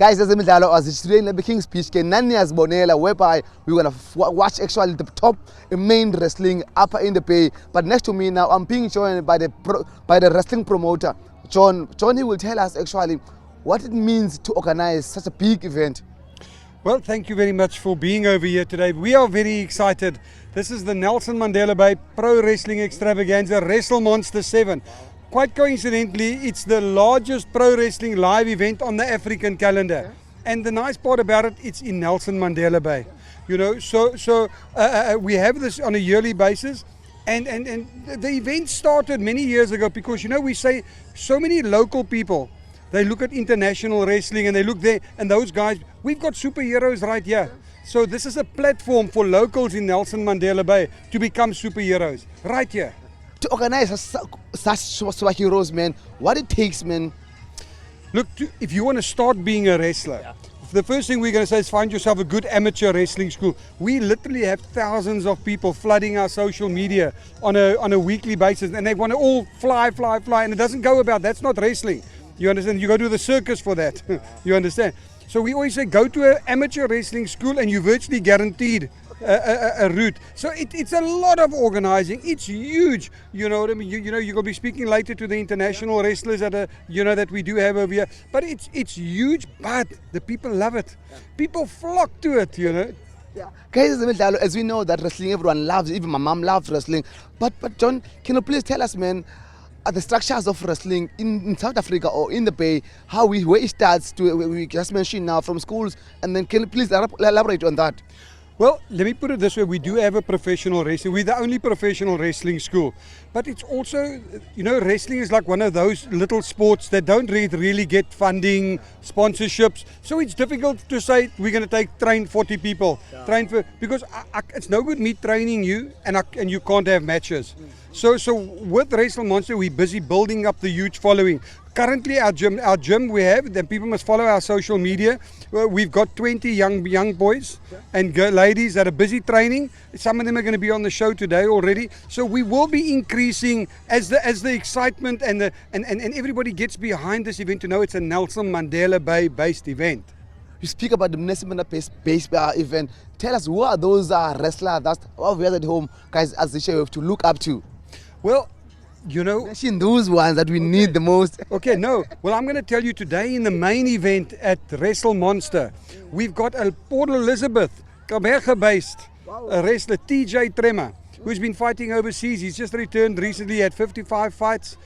Guys, ezemidlalo azishileni le King's Speech ke nani yazibonela whereby we're going to watch actually the top main wrestling upper in the Bay. But next to me now, I'm being joined by the wrestling promoter, John. John, he will tell us actually what it means to organize such a big event. Well, thank you very much for being over here today. We are very excited. This is the Nelson Mandela Bay Pro Wrestling Extravaganza Wrestle Monster 7. Quite coincidentally, it's the largest pro wrestling live event on the African calendar. And the nice part about it, it's in Nelson Mandela Bay. You know, so we have this on a yearly basis. And the event started many years ago because, you know, we say so many local people, they look at international wrestling and they look there, and those guys, we've got superheroes right here. So this is a platform for locals in Nelson Mandela Bay to become superheroes right here. To organize such superheroes, man, what it takes, man. Look, if you want to start being a wrestler, the first thing we're going to say is find yourself a good amateur wrestling school. We literally have thousands of people flooding our social media on a weekly basis, and they want to all fly, and it doesn't go about, that's not wrestling. You understand? You go to the circus for that. You understand? So we always say go to an amateur wrestling school and you're virtually guaranteed a route. So it's a lot of organizing. It's huge. You know what I mean? You know, you're going to be speaking later to the international wrestlers that we do have over here. But it's huge, but the people love it. People flock to it, you know. Yeah. Guys, as we know that wrestling, everyone loves, even my mom loves wrestling. But John, can you please tell us, man, the structures of wrestling in South Africa or in the Bay, where it starts to, we just mentioned now, from schools, and then can you please elaborate on that? Well, let me put it this way. We do have a professional wrestling. We're the only professional wrestling school. But it's also, you know, wrestling is like one of those little sports that don't really get funding, sponsorships. So it's difficult to say we're going to train 40 people. Yeah. Because it's no good me training you and you can't have matches. So with Wrestle Monster, we're busy building up the huge following. Currently, our gym we have, then people must follow our social media. We've got 20 young boys and ladies that are busy training. Some of them are going to be on the show today already. So we will be increasing as the excitement and everybody gets behind this event to know it's a Nelson Mandela Bay based event. You speak about the Nelson Mandela based event. Tell us, who are those wrestlers that we are at home, guys, as the show have to look up to? Well, you know, mention those ones that we need the most. Okay, no. Well, I'm going to tell you today in the main event at Wrestle Monster, we've got a Port Elizabeth, Gqeberha-based wrestler, TJ Tremor, who's been fighting overseas. He's just returned recently at 55 fights.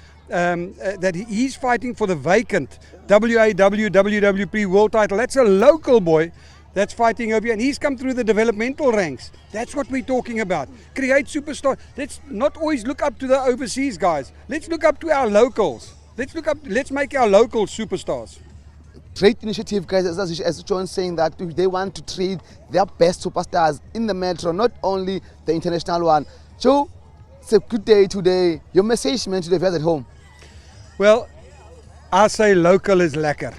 He's fighting for the vacant WAW-WWP world title. That's a local boy that's fighting over here, and he's come through the developmental ranks. That's what we're talking about. Create superstars. Let's not always look up to the overseas guys. Let's look up to our locals. Let's make our locals superstars. Great initiative, guys, as John's saying that they want to trade their best superstars in the metro, not only the international one. Joe, it's a good day today. Your message, man, to the viewers at home. Well, I say local is lekker.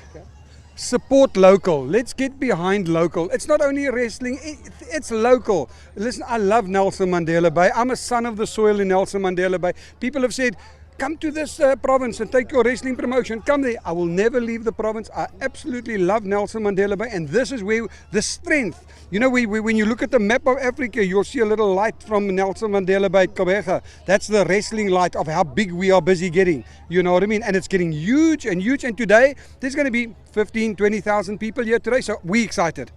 Support local. Let's get behind local. It's not only wrestling, it's local. Listen, I love Nelson Mandela Bay. I'm a son of the soil in Nelson Mandela Bay. People have said, come to this province and take your wrestling promotion. Come there. I will never leave the province. I absolutely love Nelson Mandela Bay, and this is where the strength. You know, when you look at the map of Africa, you'll see a little light from Nelson Mandela Bay, Gqeberha. That's the wrestling light of how big we are busy getting. You know what I mean? And it's getting huge and huge. And today, there's going to be 15,000, 20,000 people here today. So we're excited.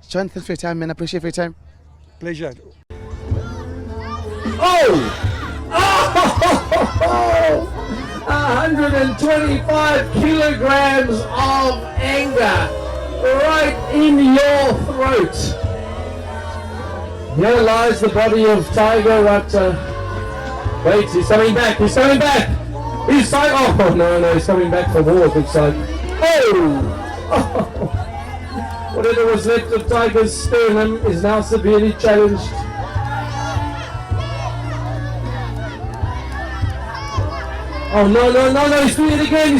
John, thanks for your time, man. I appreciate your time. Pleasure. Oh! 125 kilograms of anger right in your throat. Here lies the body of Tiger Wata. Wait, he's coming back. He's coming back. He's oh no, he's coming back for more. Looks like. Oh! Whatever was left of Tiger's sternum is now severely challenged. Oh no, he's doing it again,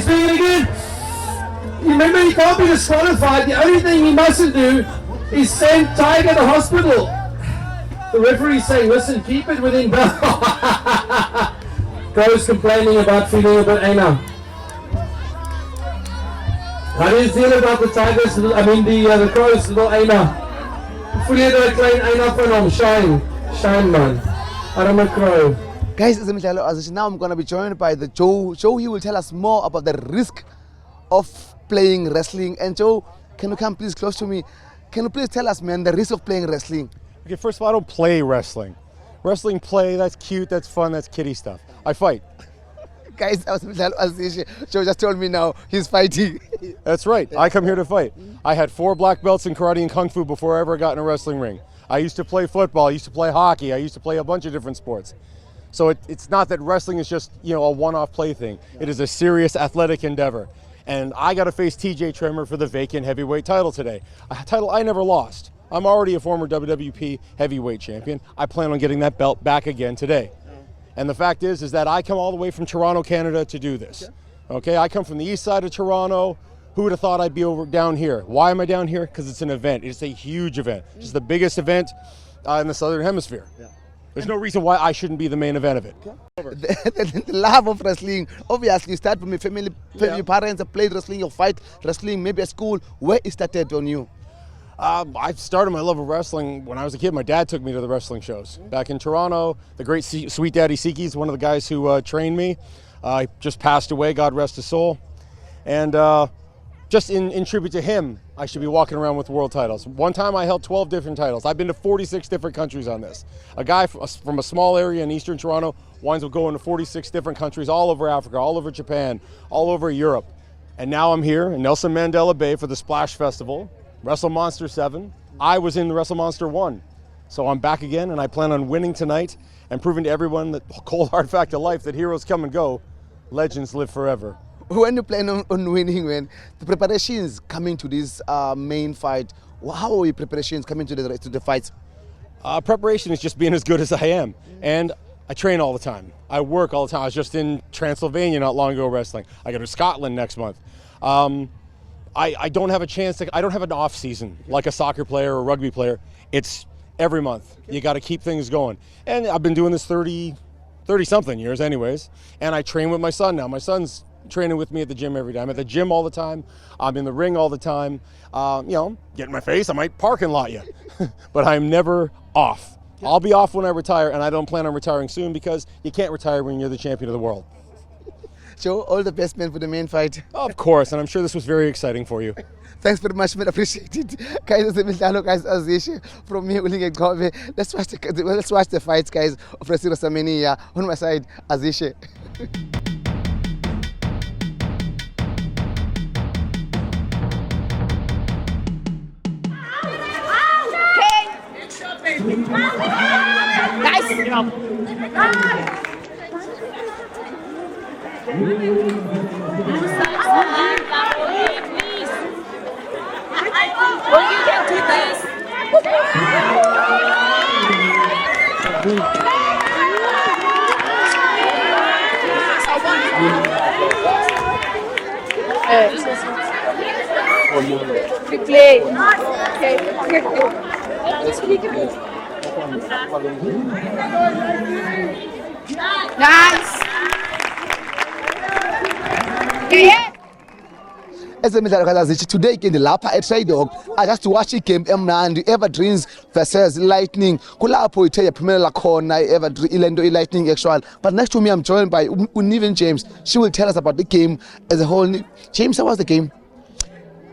Remember, he can't be disqualified. The only thing he mustn't do is send Tiger to the hospital. The referee's saying, listen, keep it within Bro's complaining about feeling a bit anal. How do you feel about the Tigers? The Crows, little Aina. Voel jy daai klein Aina van hom? Shine man. Arme Crow. Guys, now I'm going to be joined by the Joe. Joe, he will tell us more about the risk of playing wrestling. And Joe, can you come please close to me? Can you please tell us, man, the risk of playing wrestling? Okay, first of all, I don't play wrestling. Wrestling play, that's cute, that's fun, that's kiddie stuff. I fight. Guys, Joe just told me now he's fighting. That's right, I come here to fight. I had 4 black belts in karate and kung fu before I ever got in a wrestling ring. I used to play football, I used to play hockey, I used to play a bunch of different sports. So it's not that wrestling is just, a one-off play thing. It is a serious athletic endeavor. And I got to face TJ Trimmer for the vacant heavyweight title today. A title I never lost. I'm already a former WWP heavyweight champion. I plan on getting that belt back again today. And the fact is that I come all the way from Toronto, Canada to do this. Okay, I come from the east side of Toronto. Who would have thought I'd be down here? Why am I down here? Because it's an event. It's a huge event. It's the biggest event in the Southern Hemisphere. Yeah. There's no reason why I shouldn't be the main event of it. The love of wrestling, obviously, you start from your family, your parents have played wrestling, you fight wrestling, maybe at school. Where it started on you? I started my love of wrestling when I was a kid. My dad took me to the wrestling shows. Back in Toronto, the great Sweet Daddy Seeki's one of the guys who trained me. He just passed away, God rest his soul. And just in tribute to him, I should be walking around with world titles. One time I held 12 different titles. I've been to 46 different countries on this. A guy from a small area in eastern Toronto winds up going to 46 different countries all over Africa, all over Japan, all over Europe. And now I'm here in Nelson Mandela Bay for the Splash Festival. Wrestle Monster 7. I was in the Wrestle Monster 1. So I'm back again, and I plan on winning tonight and proving to everyone that cold hard fact of life that heroes come and go, legends live forever. When you plan on winning, when the preparations coming to this main fight, how are your preparations coming to the fights? Preparation is just being as good as I am. And I train all the time. I work all the time. I was just in Transylvania not long ago wrestling. I go to Scotland next month. I don't have a chance I don't have an off season like a soccer player or a rugby player. It's every month. You got to keep things going. And I've been doing this 30 something years anyways. And I train with my son now. My son's training with me at the gym every day. I'm at the gym all the time. I'm in the ring all the time. Get in my face, I might parking lot you. But I'm never off. I'll be off when I retire, and I don't plan on retiring soon because you can't retire when you're the champion of the world. Joe, all the best, man, for the main fight. Of course, and I'm sure this was very exciting for you. Thanks very much, man. Appreciate it. Guys, from me, let's watch the fights, guys, of WrestleMania. On my side, Azishe. Guys, get up. Please. Oh, you can do this. Replay. Nice. Today in the Lapa at Dog, I just watch the game and Evergreens versus Lightning. Kulapo Itaya Pamela Corner, Ilendo Lightning actual. But next to me, I'm joined by Univen James. She will tell us about the game as a whole. James, how was the game?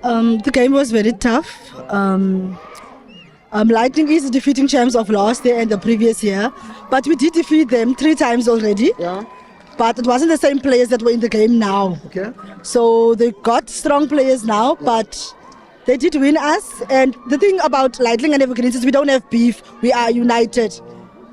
The game was very tough. Lightning is the defeating champs of last year and the previous year, but we did defeat them 3 times already. Yeah. But it wasn't the same players that were in the game now. Okay. So they got strong players now, but they did win us. And the thing about Lightning and Evergreens is we don't have beef. We are united.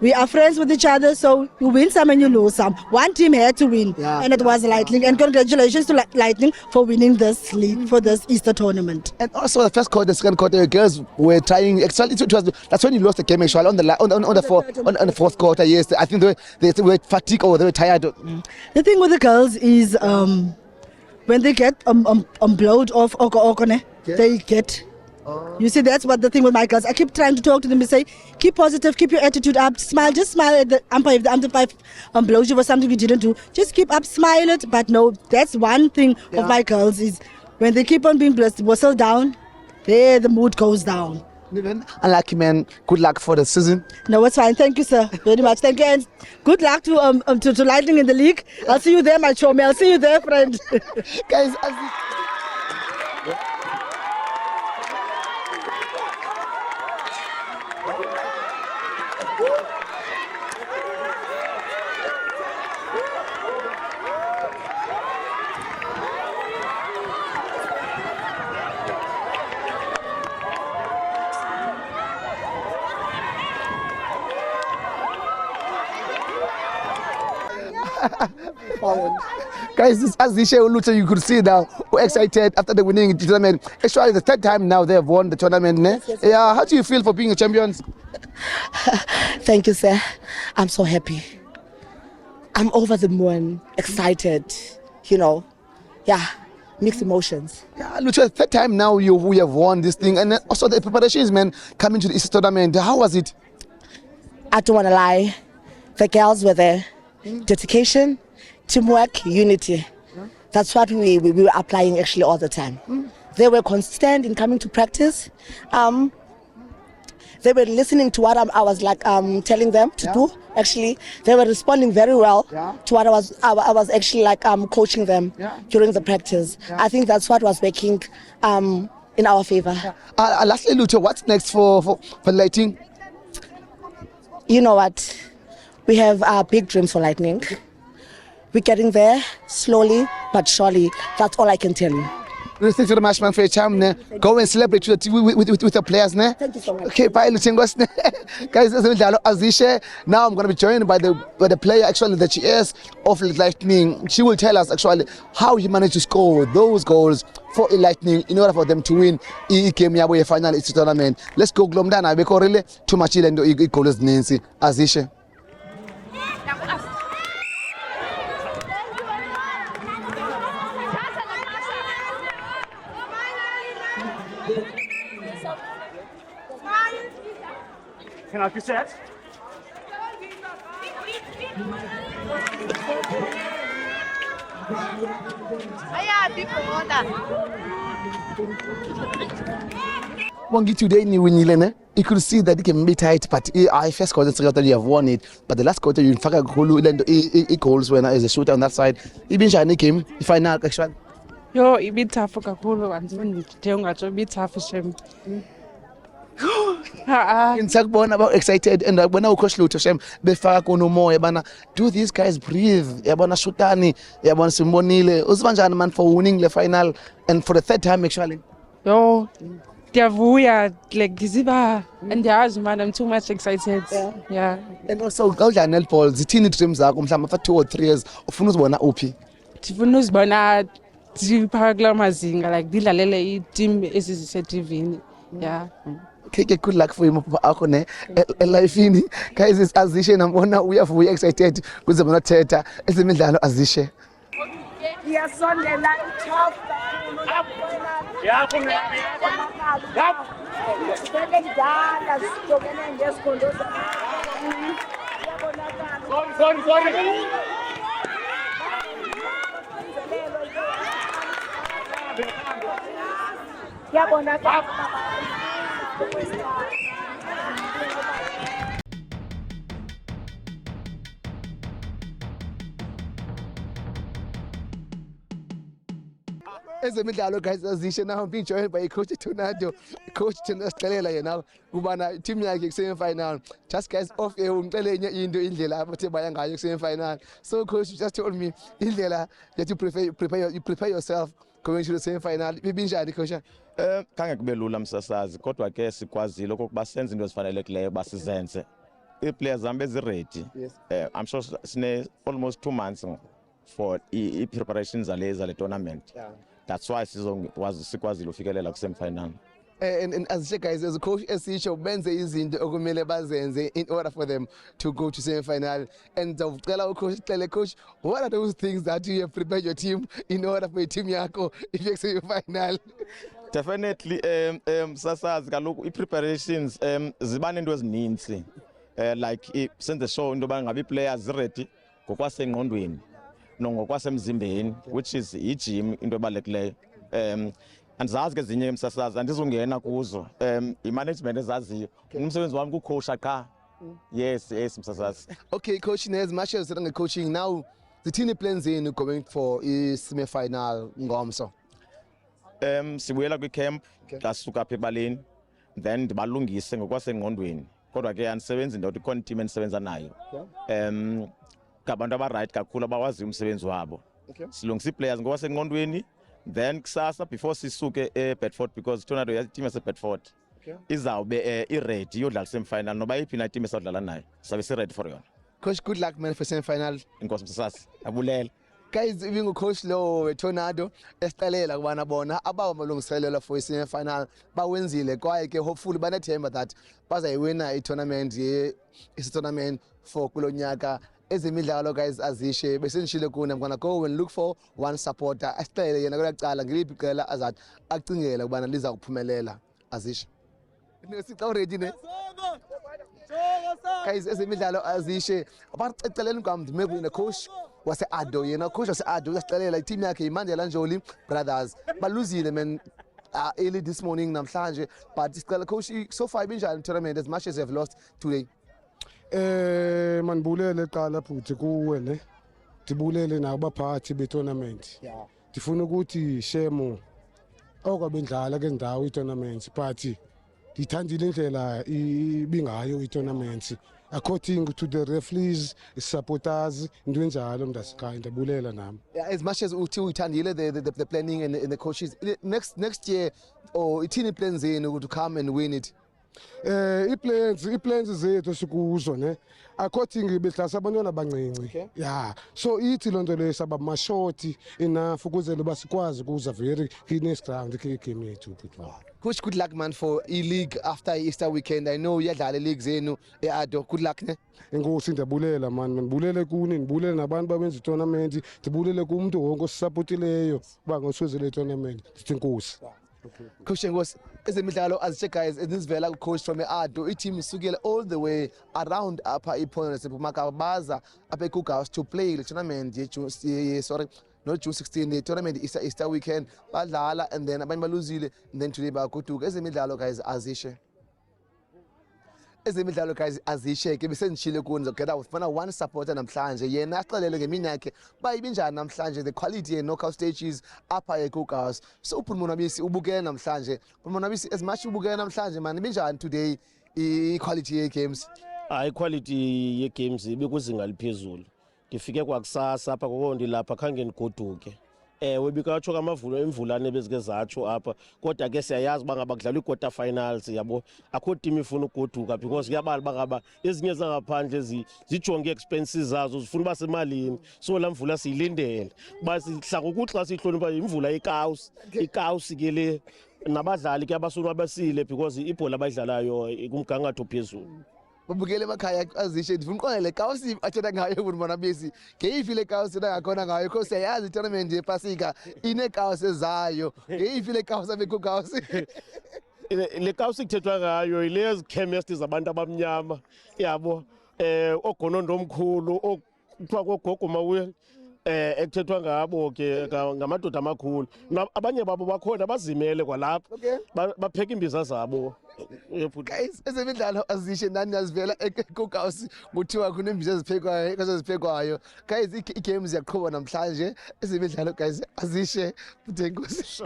We are friends with each other, so you win some and you lose some. One team had to win, and it was Lightning. And congratulations to Lightning for winning this league for this Easter tournament. And also the first quarter, the second quarter, the girls were trying. Actually, that's when you lost the game. Actually, on the fourth quarter, yes, I think they were fatigued or they were tired. The thing with the girls is when they get blowed off Okone, they get. You see, that's what the thing with my girls. I keep trying to talk to them and say, keep positive, keep your attitude up, smile, just smile at the umpire. If the umpire blows you for something you didn't do, just keep up, smile it. But no, that's one thing of my girls is When they keep on being whistled down, there the mood goes down. Unlucky man, good luck for the season. No, it's fine. Thank you, sir, very much. Thank you, and good luck to Lightning in the league. I'll see you there, my chummy. I'll see you there, friend. Guys, guys, this Azishe Ulucha, you could see now, we're excited after the winning tournament. Actually, the third time now they have won the tournament. Yeah, how do you feel for being a champions? Thank you, sir. I'm so happy. I'm over the moon, excited, yeah, mixed emotions. Yeah, Lucha, third time now we have won this thing, and also the preparations, man, coming to the East tournament. How was it? I don't want to lie. The girls were there. Dedication, teamwork, unity. That's what we were applying actually all the time. They were consistent in coming to practice. They were listening to what I was telling them to do. Actually, they were responding very well to what I was actually coaching them during the practice. I think that's what was working in our favor. Lastly, Lucha, what's next for Lightning? You know what? We have big dreams for Lightning. We're getting there slowly but surely. That's all I can tell you. Thank you very much, man, for your time. Go and celebrate with the players. Thank you so much. Okay, bye, Luchengos. Guys, Azishe. Now I'm going to be joined by the player, actually, the GS of Lightning. She will tell us, actually, how he managed to score those goals for Lightning in order for them to win the game yabo final East tournament. Let's go, Glomdana. Because really, too much goals, Nancy. Azishe. Can I be set? Wangi today ni winile, you could see that it can be tight, but I first quarter that you have won it, but the last quarter you in fact goals when as a shooter on that side. Ibinjani game final actually. Yo, ibit tough kakhulu anzini nje ungatsho ibit tough shem. Insakubona about excited and when I coach Lutho Shem befaka konomoya bana do these guys breathe yabona Shutani yabona Simbonile uzibanjani man for winning the final and for the third time actually. Yo, ndiyavuya like ngiziba andiyazi man, I'm too much excited. Yeah. And also kanjani netball zithini dreams zakho mhlawumbe after 2 or 3 years ufuna uzibona uphi? Ndifuna uzibona ndiphaka kula mazinga like ndidlalele i-team ezizise TV. Yeah. Okay, good luck for you akho ne elifini. Guys, is Azishe nambona uyavuya excited kuze bona thetha ezemidlalo Azishe. Iyasondela i-top. Yeah. Sorry. Ezemidlalo guys Azishe now being joined by coach Tornado, coach Tenestelela yena kubana team yakhe ku final. Just guys off air umcele enye into indlela abathe baya ngayo ku final. So coach just told me indlela that you prepare yourself going to the semi final. Ibinjani coach? Khange kube lula msasazi kodwa ke sikwazile okokuba senze into ezifanelekileyo basizenze. I-players zam bezi-ready. I'm sure sine almost 2 months for i-preparations zale tournament. That's why sikwazile ufikelela ku-semi-final. And as guys, as a coach, esisho benze izinto okumele bazenze in order for them to go to semi-final. And coach, what are those things that you have prepared your team in order for your team yako if you semi-final? Definitely, sasazi kaloku i-preparations ziba nento ezininzi. Like senze show into yoba ngabe i-players ready ngokwasengqondweni nongokwasemzimbeni, which is i-gym into ebalulekileyo. andizazi ke ezinye emsasazi andizungena kuzo i-management ezaziyo umsebenzi wami kucoacha qha. Yes msasazi. Okay, coach, as much as you're coaching now, the team plans in going for a semi-final ngomso. Sibuyela kwi-camp ngasuka apha ebaleni then ndibalungise ngokwasengqondweni kodwa ke andisebenzi ndothi ikhona team endisebenza nayo ngabantu aba-right kakhulu abawaziyo umsebenzi wabo. Silungisa ii-players ngokwasengqondweni then kusasa before sisuke eBedford because itornado team yasebedford izawube i-ready iyodlala semi-final noba yiphi na team esawudlala nayo sabe si-ready for yona. Coach, good luck man for semi-final. Inkosi msasasi abulela. Guys, ibingu coach lo weTornado esixelela kubana bona abamalungiselelo for i-semi-final bawenzile kwaye ke hopefully banethemba that bazayiwina i-tournament tournament for kulonyaka. Ezemidlalo guys azishe besendishile kuna I'm gonna go and look for one supporter asixelele yena kwelacala ngiliphi iqela azathi acingela kubana liza kuphumelela azishe. Nesixa already ne guys ezemidlalo azishe abaceceleni ugamdi mekuyena coach wase-Ado yena coach wase-Ado uyasixelela i-team yakhe iMandela Njoli Brothers baluzile man early this morning namhlanje but sicela coach so far ibinjani tournament as much as they've lost today. Manibulele qala futhi kuwe ne dibulele nabaphathi be-tournament ndifuna ukuthi shemo okwabendlala ke ndawo i-tournament but ndithandile indlela ibingayo i-tournament according to the referees, supporters, into enjalo mntasekhaya ndiyabulela nami. As much as uyithandile the planning and the coaches next year or ithini plans zenu to come and win it? I-plans zethu sikuzo ne according behlasa abantwana abancinci so ithi lonto leyo saba mashoti enough ukuze basikwazi kuza very next round game yethu. Coach, good luck man for e-league after Easter weekend. I know uyadlala e-league zenu e-Ado. Good luck ne. Enkosi ndiyabulela man, ngibulele kuni, ngibulele nabantu babenza i-tournament, ndibulele kumuntu wonke osupportileyo ba ngoswezele i-tournament. Ndithi inkosi. Coach Ngosi, ezemidlalo azishe guys enisivela coach from e-Ado i-team isukela all the way around apha iPhondo naseMpumalanga baza apha eKugaus to play the tournament not June 16 the tournament Easter weekend badlala and then abanye baluzile and then today bagoduka. Ezemidlalo guys azishe ke besendishile kuni ngokeda ufuna one supporter namhlanje yena axelele ngemini yakhe bayibinjani namhlanje the quality ye knockout stages apha eKugaus. So uPhumlani ubukele namhlanje Phumlani as much ubukele namhlanje man ibinjani today i-quality ye games? Quality ye games ibikuzinga liphezulu ngifike kwakusasa apha kokondi lapha khange ndigoduke webikatsho kamavulo emvulane bezike zatsho apha kodwa ke siyayazi bangaba kudlala i-quarter finals yabo akho team ifuna ugoduka because kuyabala bangaba ezinye zangaphandle zijonge expenses zazo zifuna basemalini so la mvula siyilindele basihlaka ukuthi xa sihlonipha imvula ikawusi ke le nabadlali ke abasulu abasile because ibhola abayidlalayo kumgangatho phezulu. Babukele emakhaya azishe ndifuna uqonele kawusi athetha ngayo uPhumlani ngeyiphi le kawusi ngakhona ngayo because siyayazi i-tournament yePasika inekawusi ezayo ngeyiphi le kawusi abekuKugaus? Le kawusi kuthethwa ngayo ile ezichemist zabantu abamnyama yabo ogonondo omkhulu okuthiwa kogogo mawuye ekuthethwa ngabo ke ngamadoda amakhulu abanye babo bakhona bazimele kwalapha bapheka imbiza zabo. Guys, ezemidlalo azishe nani yazivela eKugaus kuthiwa kunembiza eziphekwayo guys i-games yaqhuba namhlanje ezemidlalo guys azishe enkosi.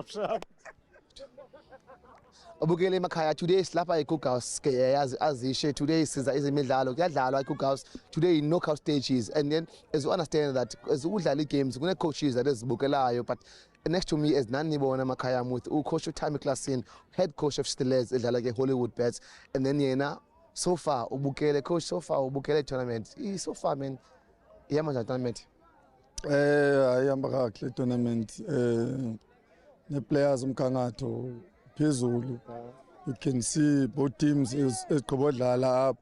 Abukele emakhaya today silapha eKugaus ke yazi azishe today siza ezemidlalo kuyadlalwa eKugaus today in knockout stages and then as you understand that as udlala i-games kune coaches that ezibukelayo but next to me as nani bona emakhaya with coach uThami Klasin head coach of Steelers edlala ke Hollywood Bets and then yena so far ubukele coach so far ubukele tournament so far man yamanje tournament ayihamba kahle tournament ne players umgangatho phezulu. You can see both teams eziqhubodlala up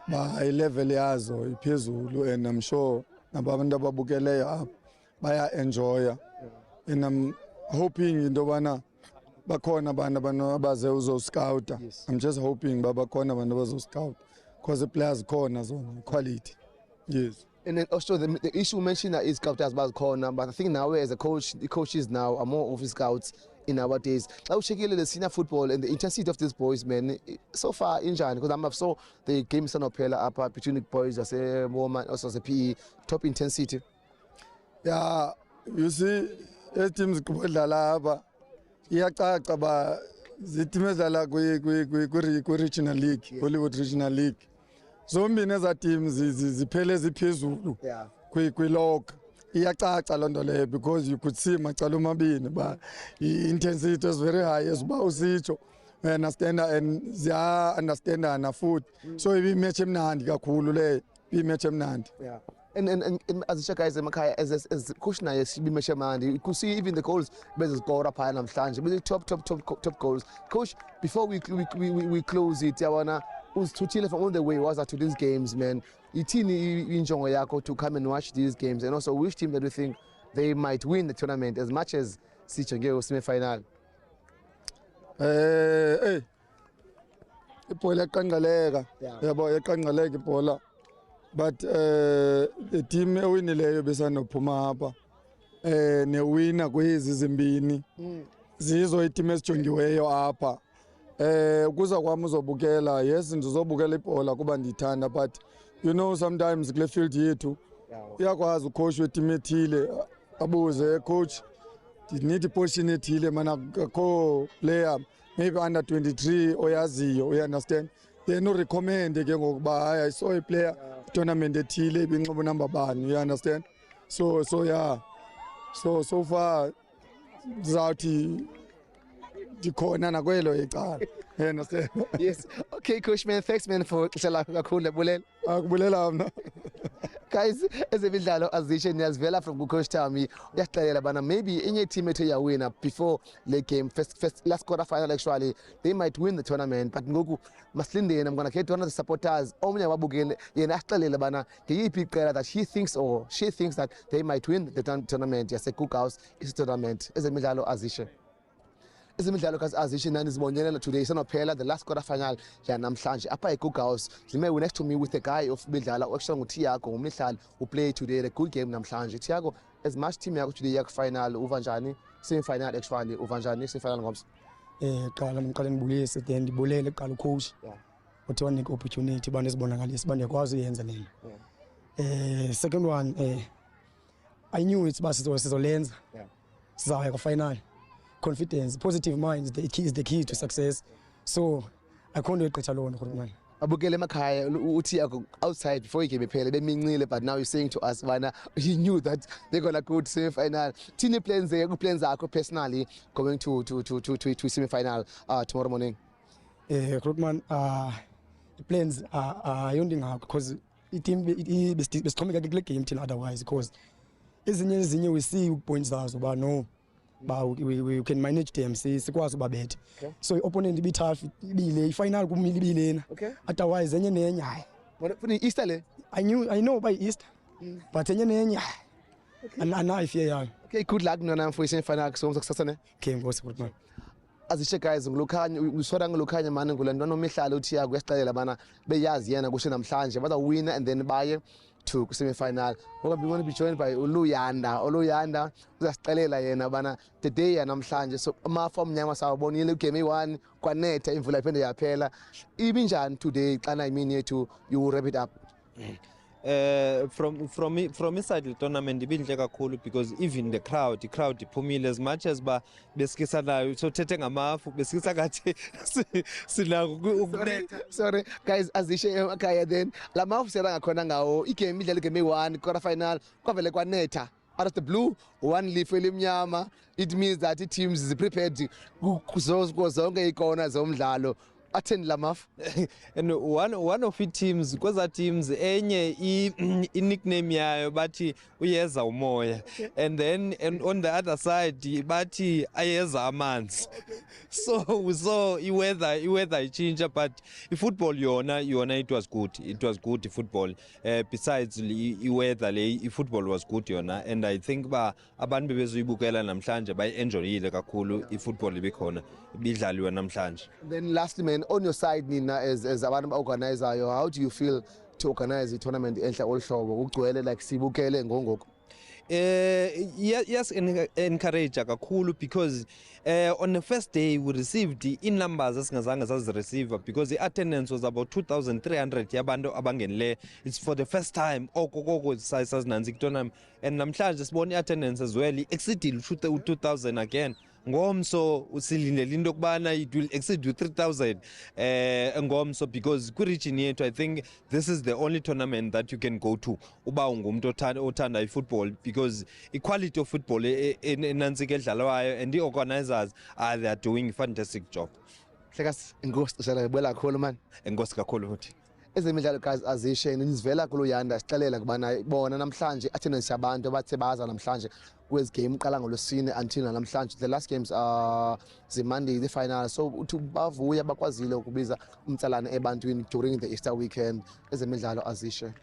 by level yazo iphezulu and I'm sure nabantu ababukeleyo up baya enjoy and I'm hoping into bana bakhona abantu abaze uzo scout. I'm just hoping bakhona abantu abazo scout because the players khona zona quality. Yes. And then also the issue mentioned that is scout as well corner, but I think now as a coach, the coaches now are more of scouts in our days. I was checking the senior football and the intensity of these boys, man. So far in Jan, because I saw the game Sanopela up between the boys as a woman, also as a PE, top intensity. Yeah, you see, teams kudlala hapa iyacaca ba ziteam ezidlala kwi regional league, Hollywood regional league. Zombini eza teams ziphele ziphezulu kwi log. Iyacaca lonto leyo because you could see macala omabini ba intensity is very high as ba usitsho. Understand and ziya understandana futhi. So ibi match emnandi kakhulu le, ibi match emnandi. Yeah. And as you guys emakhaya as coach naye sibimeshe mandi, you could see even the goals beziscore up high namhlanje, but top goals. Coach, before we close it, yabona usithuthile from all the way was to these games, man. Ithini injongo yakho to come and watch these games, and also which team that you think they might win the tournament as much as sitsho ngeke semi-final? Ibhola eqanqaleka yabo eqanqaleka ibhola. But the team ewinileyo besanophuma apha newina kwezi zimbini zizo iteam esijongiweyo apha kuza kwami uzobukela yes ndizobukela ibhola kuba ndiyithanda but you know sometimes kule field yethu uyakwazi ucoach weteam ethile abuze coach need iposition ethile mana akho player maybe under 23 oyaziyo you understand then you recommend ke ngokuba I saw a player tournament ethile ibinqobo number bani, you understand? So yeah, so far zawuthi dikhona nakwelo icala, you understand? Yes. Okay, coach, man, thanks man for ixesha kakhulu lebulela. Akubulela mna. Guys, ezemidlalo azisho niyazivela from coach Tami uyasixelela bana maybe enye team ethe yawina before the game first last quarter final actually they might win the tournament, but ngoku masilindeni, I'm gonna get one of the supporters omnye wabukele yena asixelela bana ngeyiphi iqela that she thinks that they might win the tournament yase Cookhouse is tournament. Ezemidlalo azisho ezemidlalo azisho nani zibonyelela today Sanophela the last quarter final yanamhlanje apha eCookhouse. Zimewe next to me with a guy of midlala actually nguTiago umnihlali who play today a good game namhlanje. Tiago, as much team yakho today yak final uva njani, semi final actually uva njani semi final ngomso? Qala ngiqale ngibulise then ndibulele qala ucoach uthi wanika opportunity bani sibonakalise bani yakwazi uyenza lena. Second one I knew it's sizolenza sizawaya ku final. Confidence, positive mind is the key to success. So I can't do it alone. Abukele emakhaya uthi outside before game iphele bemincile, but now you're saying to us bana he knew that they're gonna go to semi-final. Tini plans zakho personally going to semi-final tomorrow morning? Krugman, the plans are yonding because it team is coming at the game till otherwise because ezinye we see points but no. But we can manage them. Sikwazi ubabetha. So opponent be tough ibile final kumile ibilena. Otherwise enye nenye hayi. Funi Easter le? I know by Easter. But enye nenye. And I fear ya. Okay, good luck nona for semi final so success ne. Okay, ngosi good man. Azishe guys ngilokhanya usora ngilokhanya manje ngolantwana omihlalo uthi yakuyasixelela bana beyazi yena kushe namhlanje baza win and then baye to semi-final. Ngoba we want to be joined by Oluyanda uzasixelela yena bana the day yanamhlanje so amafa omnyama sawubonile game 1 kwanetha imvula iphinde yaphela ibinjani today xana imini yethu you wrap it up? From inside the tournament ibinhle kakhulu because even the crowd iphumile as much as ba besikisa nayo so thethe ngamafu besikisa kathi sorry guys azishe emakhaya then lamafu sera ngakhona ngawo igame idlala game 1 quarter final kwavele kwanetha out of the blue one leaf elimnyama. It means that the teams is prepared zonke ikona zomdlalo attend Lamaf. And one of the teams kwaza teams enye I nickname yayo bathi uyeza umoya and then on the other side bathi ayeza amanzi. So we saw iweather ichinja but football yona it was good football. Besides iweather le football was good yona and I think ba abantu bebezuyibukela namhlanje bayenjoyile kakhulu ifootball ibikhona ibidlaliwe namhlanje. Then lastly man, on your side Nina as abantu organizer, how do you feel to organize i-tournament enhla olhlobo kugcwele like sibukele ngongoko? Yes, encourage kakhulu because on the first day we received in numbers esingazange sazireceive because the attendance was about 2,300 yabantu abangenile. It's for the first time okoko sazinanzi tournament, and namhlanje sibona attendance as well exceeded 2,000 again. Ngomso usilindele into kubana it will exceed 3,000 ngomso because ku-region yethu I think this is the only tournament that you can go to uba ungumuntu othanda i-football because equality of football enantsika edlalwayo and the-organizers they are doing a fantastic job. Hlekasi inkosi cishala ngibuyela kakhulu man. Enkosi kakhulu futhi. Ezemidlalo guys azishene nizivela kulo yanda sixelela kubana bona namhlanje attendance yabantu abathe baza namhlanje kwezi game iqala ngolosine until namhlanje the last games are the Monday the final, so uthi bavuya bakwazile ukubiza umtsalane ebantwini during the Easter weekend. Ezemidlalo azishe.